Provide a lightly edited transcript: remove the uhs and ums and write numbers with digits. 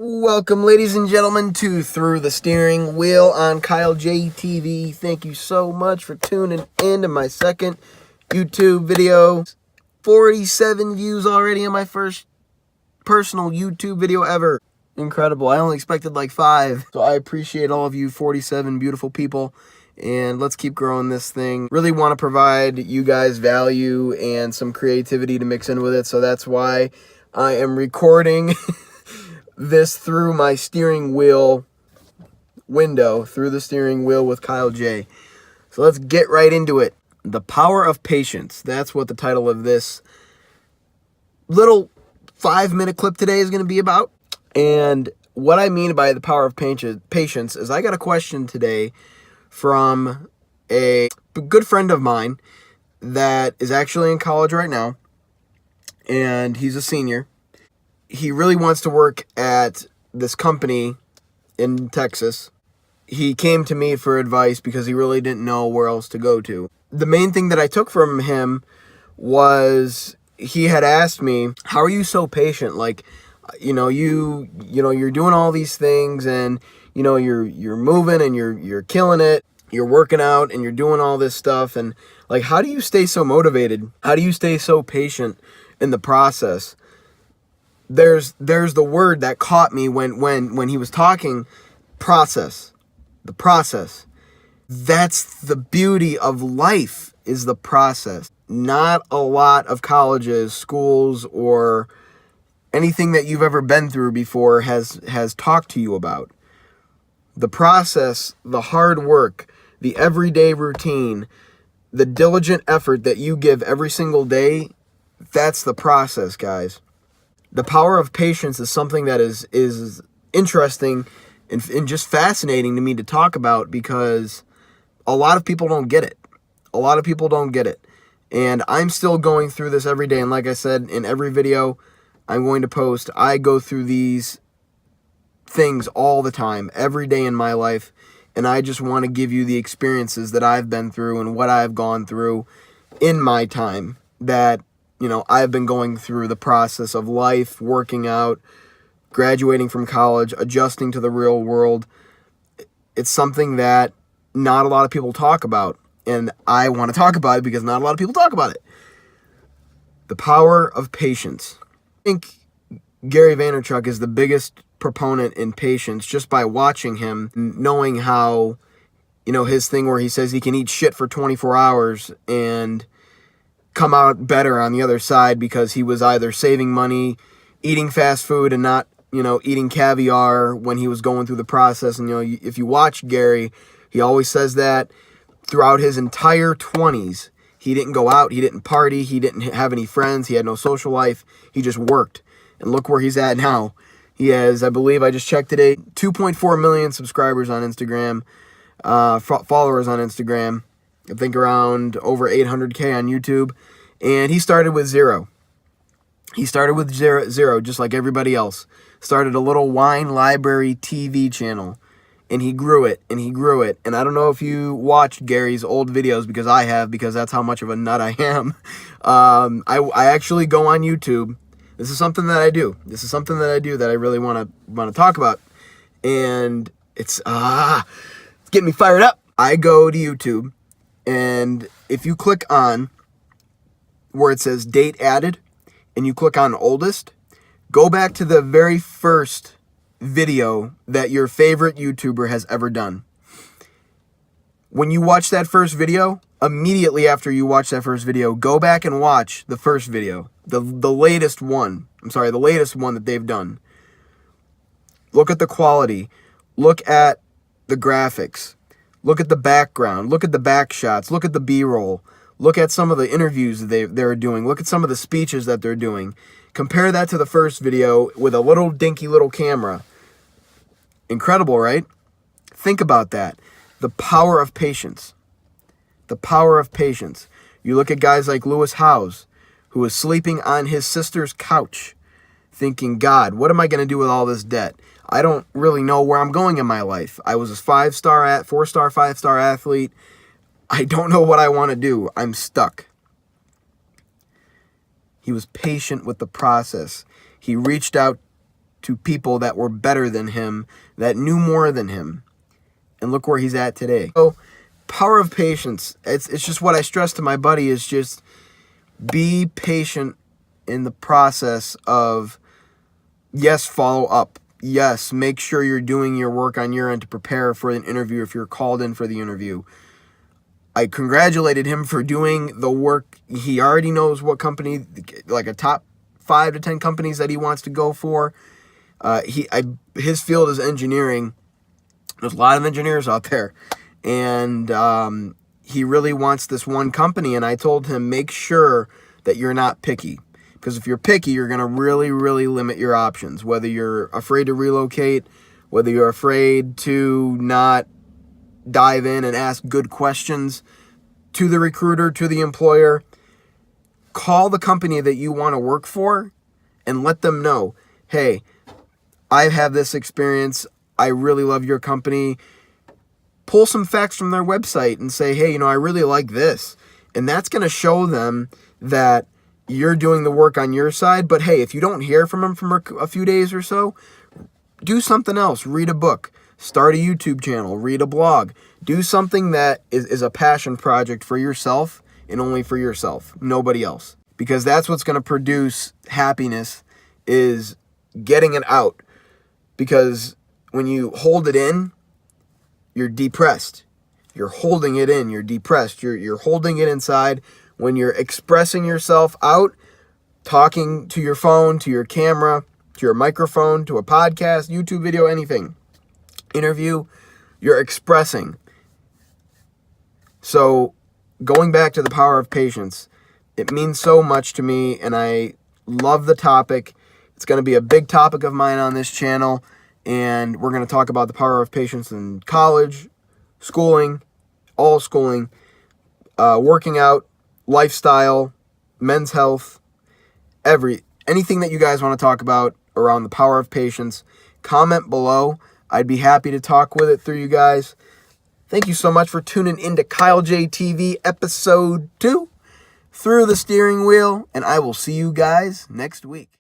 Welcome, ladies and gentlemen, to Through the Steering Wheel on Kyle J TV. Thank you so much for tuning in to my second YouTube video. 47 views already on my first personal YouTube video ever. Incredible. I only expected like 5. So I appreciate all of you 47 beautiful people. And let's keep growing this thing. Really want to provide you guys value and some creativity to mix in with it. So that's why I am recording this through my steering wheel window, through the steering wheel with Kyle J. So let's get right into it. The Power of Patience. That's what the title of this little 5-minute clip today is going to be about. And what I mean by the power of patience is I got a question today from a good friend of mine that is actually in college right now, and he's a senior. He really wants to work at this company in Texas. He came to me for advice because he really didn't know where else to go to. The main thing that I took from him was he had asked me, how are you so patient? Like, you're doing all these things, and you're moving and you're killing it. You're working out and you're doing all this stuff, and like, how do you stay so motivated? How do you stay so patient in the process? There's the word that caught me when he was talking, process. The process. That's the beauty of life, is the process. Not a lot of colleges, schools, or anything that you've ever been through before has talked to you about. The process, the hard work, the everyday routine, the diligent effort that you give every single day, that's the process, guys. The power of patience is something that is interesting and just fascinating to me to talk about, because a lot of people don't get it. A lot of people don't get it. And I'm still going through this every day. And like I said, in every video I'm going to post, I go through these things all the time, every day in my life. And I just want to give you the experiences that I've been through and what I've gone through in my time, that I've been going through the process of life, working out, graduating from college, adjusting to the real world. It's something that not a lot of people talk about, and I want to talk about it because not a lot of people talk about it. The power of patience. I think Gary Vaynerchuk is the biggest proponent in patience, just by watching him, knowing how, his thing where he says he can eat shit for 24 hours and come out better on the other side, because he was either saving money, eating fast food, and not, eating caviar when he was going through the process. And, if you watch Gary, he always says that throughout his entire 20s, he didn't go out, he didn't party, he didn't have any friends, he had no social life, he just worked. And look where he's at now. He has, I believe, I just checked today, 2.4 million subscribers on Instagram, followers on Instagram. I think around over 800K on YouTube. And he started with zero. He started with zero, just like everybody else. Started a little wine library TV channel. And he grew it, and he grew it. And I don't know if you watched Gary's old videos, because I have, because that's how much of a nut I am. I actually go on YouTube. This is something that I do. This is something that I do that I really want to talk about. And it's getting me fired up. I go to YouTube, and if you click on where it says date added, and you click on oldest, go back to the very first video that your favorite YouTuber has ever done. When you watch that first video, immediately after you watch that first video, go back and watch the first video, the latest one. The latest one that they've done. Look at the quality. Look at the graphics. Look at the background. Look at the back shots. Look at the B-roll. Look at some of the interviews that they're doing. Look at some of the speeches that they're doing. Compare that to the first video with a little dinky little camera. Incredible, right? Think about that. The power of patience. The power of patience. You look at guys like Lewis Howes, who was sleeping on his sister's couch, thinking, God, what am I going to do with all this debt? I don't really know where I'm going in my life. I was a 4-star, 5-star athlete. I don't know what I want to do. I'm stuck. He was patient with the process. He reached out to people that were better than him, that knew more than him. And look where he's at today. So, power of patience. It's just what I stress to my buddy is just be patient in the process of, yes, follow up. Yes, make sure you're doing your work on your end to prepare for an interview if you're called in for the interview. I congratulated him for doing the work. He already knows what company, like a top 5 to 10 companies that he wants to go for. His field is engineering. There's a lot of engineers out there. And he really wants this one company. And I told him, make sure that you're not picky. Because if you're picky, you're going to really, really limit your options. Whether you're afraid to relocate, whether you're afraid to not dive in and ask good questions to the recruiter, to the employer, call the company that you want to work for and let them know, hey, I have this experience. I really love your company. Pull some facts from their website and say, hey, I really like this. And that's going to show them that you're doing the work on your side. But hey, if you don't hear from them for a few days or so, do something else. Read a book. Start a YouTube channel. Read a blog. Do something that is a passion project for yourself and only for yourself, nobody else. Because that's what's going to produce happiness, is getting it out. Because when you hold it in, you're depressed. You're holding it in, you're depressed. You're holding it inside. When you're expressing yourself out, talking to your phone, to your camera, to your microphone, to a podcast, YouTube video, anything, interview, you're expressing. So going back to the power of patience, it means so much to me, and I love the topic. It's going to be a big topic of mine on this channel, and we're going to talk about the power of patience in college, schooling, all schooling, working out, lifestyle, men's health, anything that you guys want to talk about around the power of patience. Comment below. I'd be happy to talk with it through you guys. Thank you so much for tuning into Kyle J TV episode 2, Through the Steering Wheel, and I will see you guys next week.